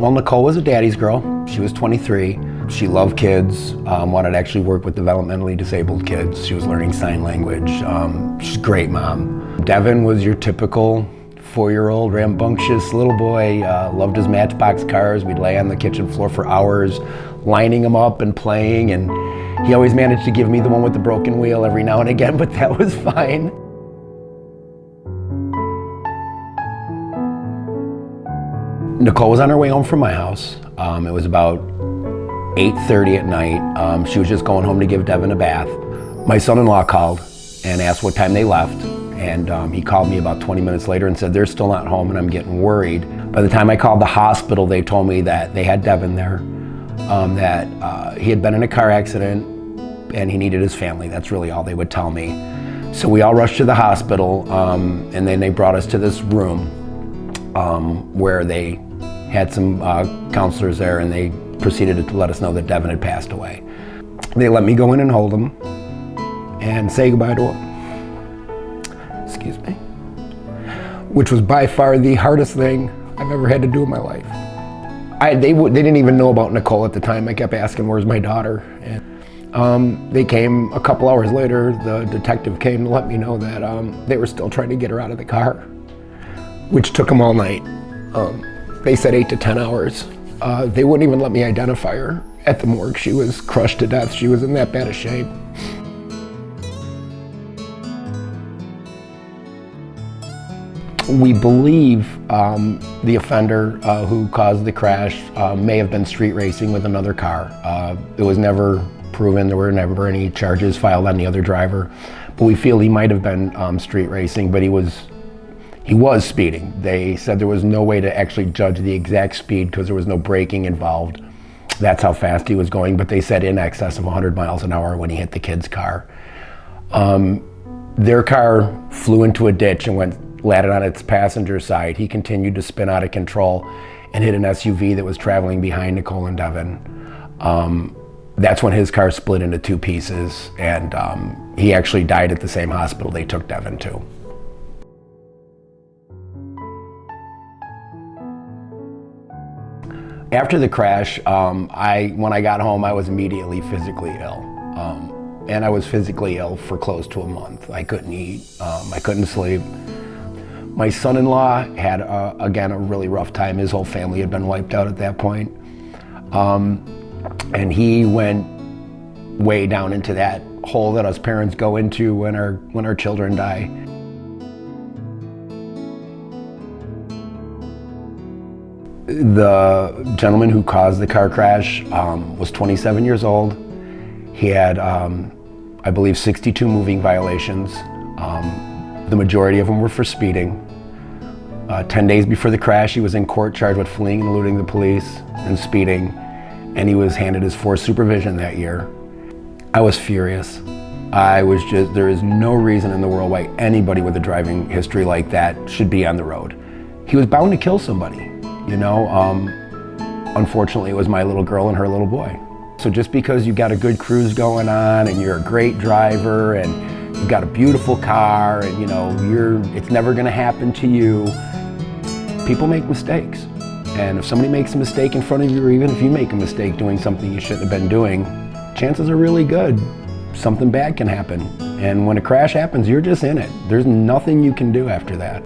Well, Nicole was a daddy's girl. She was 23. She loved kids, wanted to actually work with developmentally disabled kids. She was learning sign language. She's a great mom. Devin was your typical 4-year-old rambunctious little boy, loved his Matchbox cars. We'd lay on the kitchen floor for hours, lining them up and playing, and he always managed to give me the one with the broken wheel every now and again, but that was fine. Nicole was on her way home from my house. It was about 8:30 at night. She was just going home to give Devin a bath. My son-in-law called and asked what time they left. And he called me about 20 minutes later and said, they're still not home and I'm getting worried. By the time I called the hospital, they told me that they had Devin there, that he had been in a car accident and he needed his family. That's really all they would tell me. So we all rushed to the hospital, and then they brought us to this room where they had some counselors there, and they proceeded to let us know that Devin had passed away. They let me go in and hold him and say goodbye to him. Excuse me. Which was by far the hardest thing I've ever had to do in my life. They didn't even know about Nicole at the time. I kept asking, where's my daughter? And they came a couple hours later. The detective came to let me know that they were still trying to get her out of the car, which took them all night. They said 8 to 10 hours. They wouldn't even let me identify her at the morgue. She was crushed to death. She was in that bad a shape. We believe the offender who caused the crash may have been street racing with another car. It was never proven. There were never any charges filed on the other driver, but we feel he might have been street racing, but he was speeding. They said there was no way to actually judge the exact speed because there was no braking involved. That's how fast he was going, but they said in excess of 100 miles an hour when he hit the kid's car. Their car flew into a ditch and landed on its passenger side. He continued to spin out of control and hit an SUV that was traveling behind Nicole and Devin. That's when his car split into 2 pieces, and he actually died at the same hospital they took Devin to. After the crash, when I got home, I was immediately physically ill. And I was physically ill for close to a month. I couldn't eat, I couldn't sleep. My son-in-law had, again, a really rough time. His whole family had been wiped out at that point. And he went way down into that hole that us parents go into when our children die. The gentleman who caused the car crash was 27 years old. He had, I believe, 62 moving violations. The majority of them were for speeding. 10 days before the crash, he was in court charged with fleeing and eluding the police and speeding, and he was handed his 4th supervision that year. I was furious. There is no reason in the world why anybody with a driving history like that should be on the road. He was bound to kill somebody. You know, unfortunately, it was my little girl and her little boy. So just because you got a good cruise going on and you're a great driver and you've got a beautiful car and, you know, it's never going to happen to you, people make mistakes. And if somebody makes a mistake in front of you, or even if you make a mistake doing something you shouldn't have been doing, chances are really good something bad can happen. And when a crash happens, you're just in it. There's nothing you can do after that.